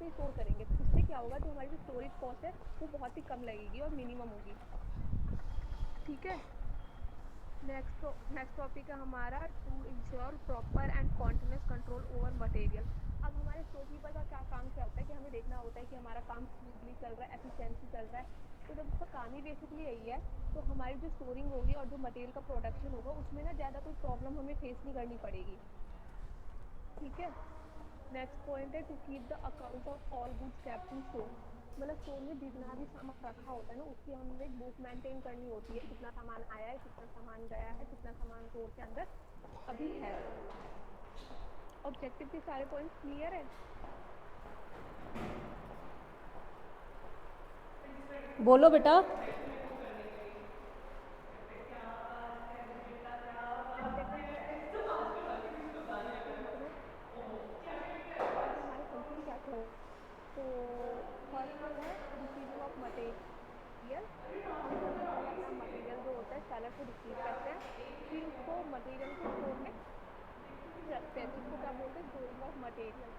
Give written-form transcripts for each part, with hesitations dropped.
में स्टोर करेंगे, तो इससे क्या होगा, जो हमारी जो स्टोरेज कॉस्ट है वो बहुत ही कम लगेगी और मिनिमम होगी। ठीक है। नेक्स्ट टॉपिक है हमारा to ensure proper and continuous control over material. अब हमारे स्टोर कीपर का क्या काम क्या होता है कि हमें देखना होता है कि हमारा काम स्मूथली चल रहा है, एफिशिएंसी चल रहा है। तो जब उसका काम ही बेसिकली यही है, तो हमारी जो स्टोरिंग होगी और जो मटेरियल का प्रोडक्शन होगा उसमें ना ज़्यादा कोई प्रॉब्लम हमें फेस नहीं करनी पड़ेगी। ठीक है। नेक्स्ट पॉइंट है to keep the account of all goods kept in store. मतलब स्टोर में जितना भी सामान रखा होता है ना, उसकी हमें एक बुक मेंटेन करनी होती है, कितना सामान आया है, कितना सामान गया है, कितना सामान स्टोर के अंदर अभी है। ऑब्जेक्टिव के सारे पॉइंट्स क्लियर है? बोलो बेटा। ऑब्जेक्टिव हमारे हमारे फंक्शन क्या क्या हो, तो फर्स्ट है रिसीविंग ऑफ मटेरियल। हम सबसे पहले अपना मटेरियल जो होता है सेलर से रिसीव करते हैं, फिर उसको मटेरियल को स्टोर में रखते हैं, तो इसको क्या बोलते हैं, storing of material.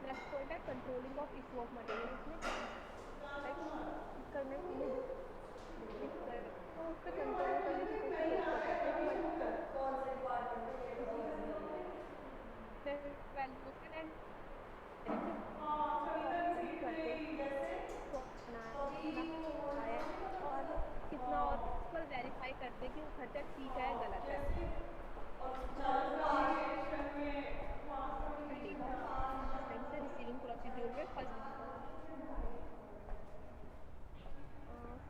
Next point है controlling of issue of material. इसमें क्या है कि करने में जो तो उस पर कंट्रोल करने की कोशिश करते हैं कि मतलब वैल्यूएशन एंड स्टडी करते हैं कि बनाना है और कितना, और पर वेरीफाई करते हैं कि वो खर्चा ठीक है गलत है। टाइम से रिसीविंग प्रोसीड्यूर में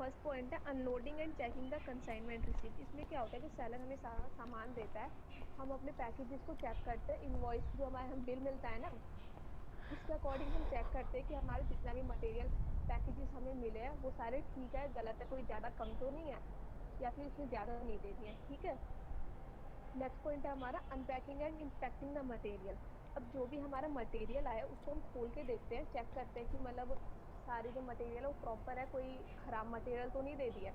फर्स्ट पॉइंट है unloading and checking the consignment receipt. इसमें क्या होता है कि सेलर हमें सारा सामान देता है, हम अपने पैकेजेस को चेक करते हैं, इनवॉइस जो हमारे हम बिल मिलता है ना, उसके अकॉर्डिंग हम चेक करते हैं कि हमारे जितना भी मटेरियल पैकेजेस हमें मिले हैं वो सारे ठीक है गलत है, कोई ज़्यादा कम तो नहीं है या फिर उसने ज़्यादा नहीं दे दिए। ठीक है। नेक्स्ट पॉइंट है हमारा unpacking and inspecting the material. अब जो भी हमारा मटेरियल आया उसको हम खोल के देखते हैं, चेक करते हैं कि मतलब सारे जो मटेरियल है वो प्रॉपर है, कोई ख़राब मटेरियल तो नहीं दे दिया।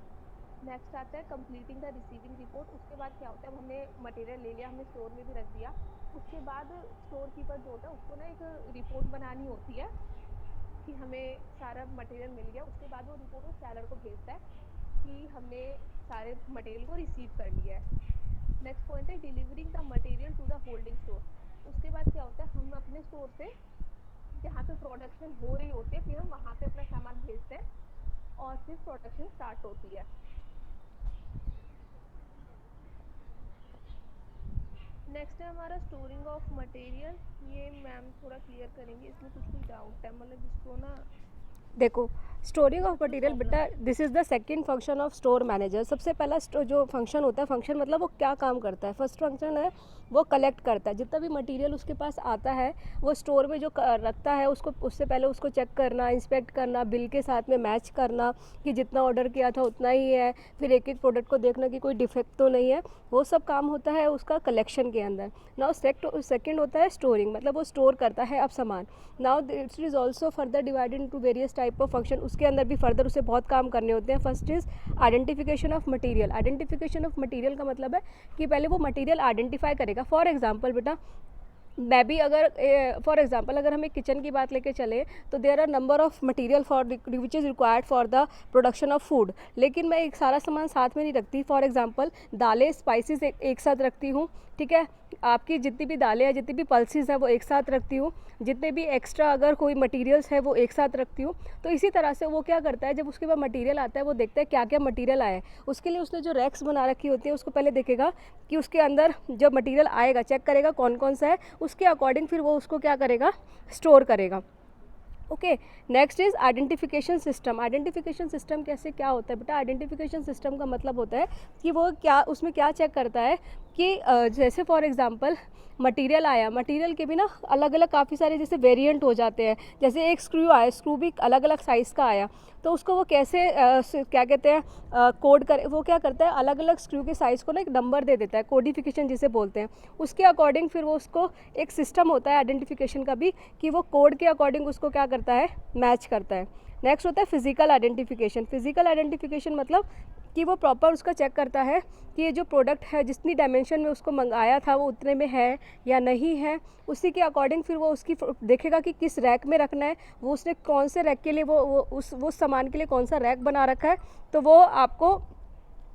नेक्स्ट आता है कंप्लीटिंग द रिसीविंग रिपोर्ट। उसके बाद क्या होता है, अब हमने मटेरियल ले लिया, हमने स्टोर में भी रख दिया, उसके बाद स्टोर कीपर जो होता है उसको ना एक रिपोर्ट बनानी होती है कि हमें सारा मटेरियल मिल गया। उसके बाद वो रिपोर्ट वो सेलर को भेजता है कि हमने सारे मटेरियल को रिसीव कर लिया है। नेक्स्ट पॉइंट है delivering the material to the holding store. उसके बाद क्या होता है, हम अपने स्टोर से जहाँ पे प्रोडक्शन हो रही होती है फिर हम वहाँ पे अपना सामान भेजते हैं और फिर प्रोडक्शन स्टार्ट होती है। नेक्स्ट है हमारा स्टोरिंग ऑफ मटेरियल। ये मैम थोड़ा क्लियर करेंगे, इसमें कुछ कुछ डाउट है, मतलब इसको ना देखो, स्टोरिंग ऑफ कुछ मटेरियल प्रॉब्लम बेटा, है। This is the second function of store manager. सबसे पहला जो फंक्शन होता है, फंक्शन मतलब वो क्या काम करता है। फर्स्ट फंक्शन है वो कलेक्ट करता है, जितना भी मटेरियल उसके पास आता है वो स्टोर में जो रखता है उसको, उससे पहले उसको चेक करना, इंस्पेक्ट करना, बिल के साथ में मैच करना कि जितना ऑर्डर किया था उतना ही है, फिर एक एक प्रोडक्ट को देखना कि कोई डिफेक्ट तो नहीं है। वो सब काम होता है उसका कलेक्शन के अंदर। नाउ सेकेंड होता है स्टोरिंग, मतलब वो स्टोर करता है अब सामान। Now it is also further divided into various type of function. उसके अंदर भी फर्दर उसे बहुत काम करने होते हैं। First is identification of material. Identification of material का मतलब है कि पहले वो मटेरियल आइडेंटिफाई करेगा। फॉर एग्जांपल बेटा, मैं भी अगर फॉर एग्जांपल अगर हम एक किचन की बात लेके चले तो there are number of material for which is required for the production of food, लेकिन मैं एक सारा सामान साथ में नहीं रखती। फॉर एग्जांपल दालें, स्पाइसेस एक साथ रखती हूँ, ठीक है। आपकी जितनी भी दालें हैं, जितनी भी पल्सेस हैं वो एक साथ रखती हूँ, जितने भी एक्स्ट्रा अगर कोई मटेरियल्स है वो एक साथ रखती हूँ। तो इसी तरह से वो क्या करता है, जब उसके पास मटेरियल आता है वो देखता है क्या क्या मटेरियल आया है। उसके लिए उसने जो रैक्स बना रखी होती है उसको पहले देखेगा कि उसके अंदर जब मटेरियल आएगा चेक करेगा कौन कौन सा है, उसके अकॉर्डिंग फिर वो उसको क्या करेगा, स्टोर करेगा। Okay. Next is identification system. Identification system कैसे क्या होता है बेटा, आइडेंटिफिकेशन सिस्टम का मतलब होता है कि वो क्या, उसमें क्या चेक करता है कि जैसे फॉर एग्जांपल मटेरियल आया, मटेरियल के भी ना अलग अलग काफ़ी सारे जैसे वेरिएंट हो जाते हैं। जैसे एक स्क्रू आया, स्क्रू भी अलग अलग साइज़ का आया, तो उसको वो कैसे क्या कहते हैं, कोड कर, वो क्या करता है अलग अलग स्क्रू के साइज़ को ना एक नंबर दे देता है, कोडिफिकेशन जिसे बोलते हैं। उसके अकॉर्डिंग फिर वो उसको एक सिस्टम होता है आइडेंटिफिकेशन का भी कि वो कोड के अकॉर्डिंग उसको क्या करता है, मैच करता है। नेक्स्ट होता है फिजिकल आइडेंटिफिकेशन। फिजिकल आइडेंटिफिकेशन मतलब कि वो प्रॉपर उसका चेक करता है कि ये जो प्रोडक्ट है जितनी डायमेंशन में उसको मंगाया था वो उतने में है या नहीं है। उसी के अकॉर्डिंग फिर वो उसकी देखेगा कि किस रैक में रखना है, वो उसने कौन से रैक के लिए वो सामान के लिए कौन सा रैक बना रखा है, तो वो आपको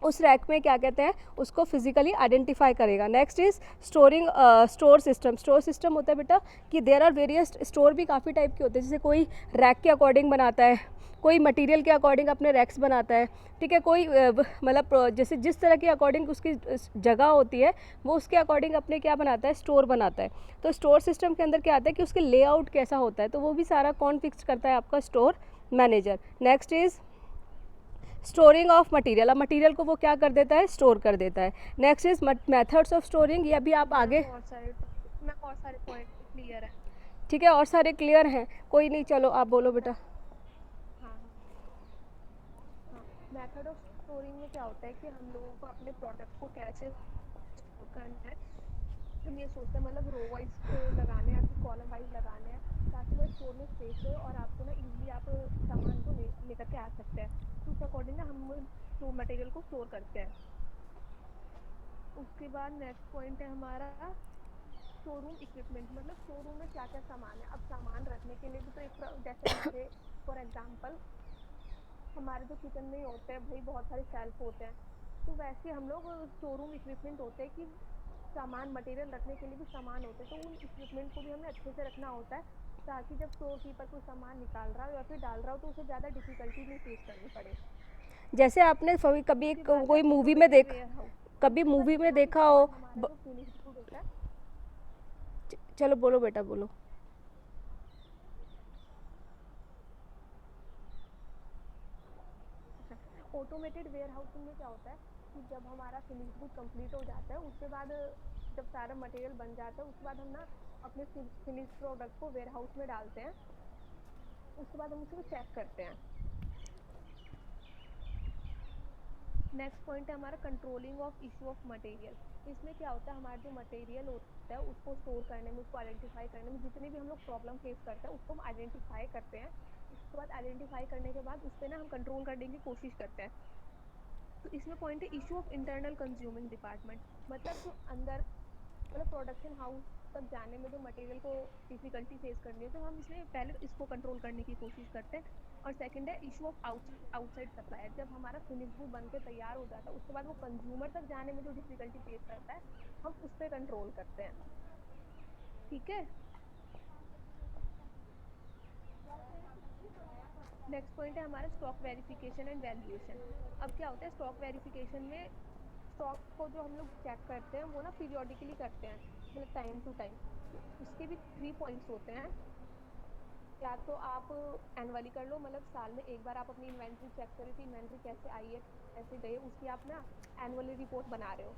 उस रैक में क्या कहते हैं उसको फिजिकली आइडेंटिफाई करेगा। Next is storing store system. Store system होता है बेटा कि देयर आर वेरियस स्टोर भी काफ़ी टाइप के होते हैं, जैसे कोई रैक के अकॉर्डिंग बनाता है, कोई मटेरियल के अकॉर्डिंग अपने रैक्स बनाता है, ठीक है, कोई मतलब जैसे जिस तरह के अकॉर्डिंग उसकी जगह होती है वो उसके अकॉर्डिंग अपने क्या बनाता है, स्टोर बनाता है। तो स्टोर सिस्टम के अंदर क्या आता है कि उसके लेआउट कैसा होता है, तो वो भी सारा कौन फिक्स करता है, आपका store manager. Next is storing of material. अब मटेरियल को वो क्या कर देता है, स्टोर कर देता है। Next is methods of storing, ये भी आप आगे, मैम और सारे पॉइंट क्लियर है। ठीक है, और सारे क्लियर हैं, कोई नहीं, चलो आप बोलो बेटा। हाँ हाँ हाँ, मेथड ऑफ स्टोरिंग में क्या होता है कि हम लोगों को अपने प्रोडक्ट को कैसे स्टोर करना है, हम ये सोचते हैं मतलब रो वाइज लगाने हैं या फिर कॉलम वाइज लगाने हैं, ताकि वो स्टोर में सेफ रहे और आपको ना इजीली आप सामान को लेकर के आ सकते हैं। तो उस अकॉर्डिंग ना हम स्टोर मटेरियल को स्टोर करते हैं। उसके बाद नेक्स्ट पॉइंट है हमारा शोरूम इक्विपमेंट, मतलब शोरूम में क्या क्या सामान है। अब सामान रखने के लिए भी तो एक जैसे हमारे फॉर एग्जांपल हमारे जो किचन में ही होते हैं भाई, बहुत सारे शेल्फ होते हैं, तो वैसे हम लोग शोरूम इक्विपमेंट होते हैं कि सामान मटेरियल रखने के लिए भी सामान होते हैं, तो उन इक्विपमेंट को भी हमें अच्छे से रखना होता है, ताकि जब स्टोर कीपर कोई सामान निकाल रहा हो या फिर डाल रहा हो तो उसे ज़्यादा डिफिकल्टी नहीं फेस करनी पड़े। जैसे आपने कभी उसके एक बाद है कोई मूवी में ऑटोमेटेड देख, वेयर हाउस। कभी मतलब मूवी में हम देखा हो हमारा जो फिनिश्ड गुड होता है, चलो बोलो बेटा बोलो। ऑटोमेटेड वेयर हाउसिंग में क्या होता है कि जब हमारा फिनिश गुड कंप्लीट हो जाता है उसके बाद जब सारा मटेरियल बन जाता है उसके बाद हम ना अपने फिनिश प्रोडक्ट को वेयर हाउस में डालते हैं, उसके बाद हम उसे चेक करते हैं। नेक्स्ट पॉइंट है हमारा controlling of issue of material. इसमें क्या होता है हमारा जो मटेरियल होता है उसको स्टोर करने में, उसको आइडेंटिफाई करने में, जितने भी हम लोग प्रॉब्लम फेस करते हैं उसको हम आइडेंटिफाई करते हैं। उसके बाद आइडेंटिफाई करने के बाद उस पर ना हम कंट्रोल करने की कोशिश करते हैं। तो इसमें पॉइंट है issue of internal consuming department, मतलब जो अंदर मतलब प्रोडक्शन हाउस तक जाने में जो मटेरियल को डिफिकल्टी फेस करनी है, तो हम इसमें पहले इसको कंट्रोल करने की कोशिश करते हैं। और सेकंड है इशू ऑफ आउटसाइड सप्लायर, जब हमारा फिनिश गुड बन के तैयार हो जाता है उसके बाद वो कंज्यूमर तक जाने में जो डिफिकल्टी फेस करता है हम उस पर कंट्रोल करते हैं। ठीक है, नेक्स्ट पॉइंट है हमारा स्टॉक वेरिफिकेशन एंड वैल्यूएशन। अब क्या होता है स्टॉक वेरिफिकेशन में, स्टॉक को जो हम लोग चेक करते हैं वो ना पीरियोडिकली करते हैं, मतलब टाइम टू टाइम। उसके भी 3 पॉइंट्स होते हैं, या तो आप एनुअली कर लो, मतलब साल में एक बार आप अपनी इन्वेंट्री चेक करें कि इन्वेंट्री कैसे आई है कैसे गई है, उसकी आप ना एनुअली रिपोर्ट बना रहे हो,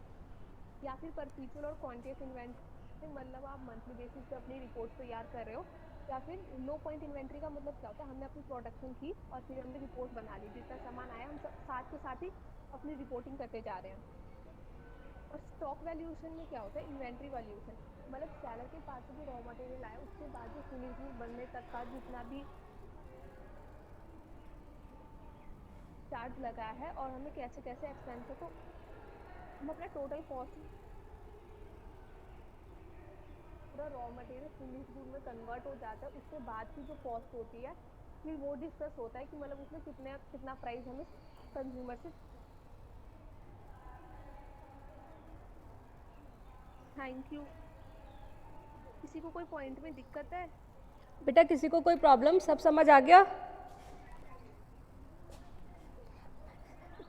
या फिर परपीचुअल और क्वांटिटी इन्वेंट्री, मतलब आप मंथली बेसिस पे अपनी रिपोर्ट तैयार कर रहे हो। या फिर लो पॉइंट इन्वेंट्री का मतलब क्या होता है, हमने अपनी प्रोडक्शन की और फिर हमने रिपोर्ट बना ली, जितना सामान आया हम साथ के साथ ही अपनी रिपोर्टिंग करते जा रहे हैं। और स्टॉक वैल्यूएशन में क्या होता है, इन्वेंट्री वैल्यूएशन, मतलब सेलर के पास से जो रॉ मटेरियल आया उसके बाद जो फिनिश गुड बनने तक का जितना भी चार्ज लगा है और हमें कैसे कैसे एक्सपेंस है, तो हम अपना टोटल कॉस्ट पूरा रॉ मटेरियल फिनिश गुड में कन्वर्ट हो जाता है, उसके बाद की जो कॉस्ट होती है फिर वो डिस्कस होता है कि मतलब उसमें कितना प्राइस हमें कंज्यूमर से। Thank you. किसी को कोई पॉइंट में दिक्कत है? बेटा किसी को कोई प्रॉब्लम, सब समझ आ गया?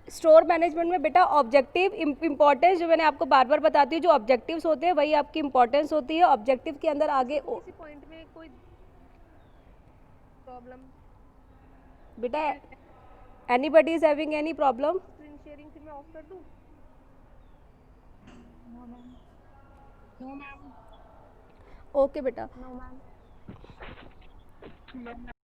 स्टोर मैनेजमेंट में बेटा ऑब्जेक्टिव इंपॉर्टेंस, जो मैंने आपको बार बार बताती हूँ, जो ऑब्जेक्टिव्स होते हैं वही आपकी इंपॉर्टेंस होती है। ऑब्जेक्टिव के अंदर आगे किसी पॉइंट में कोई प्रॉब्लम? बेटा anybody is having any problem? Screen sharing फिर मैं ऑफ कर दूं? No ma'am, no ma'am, okay बेटा। No ma'am, no ma'am.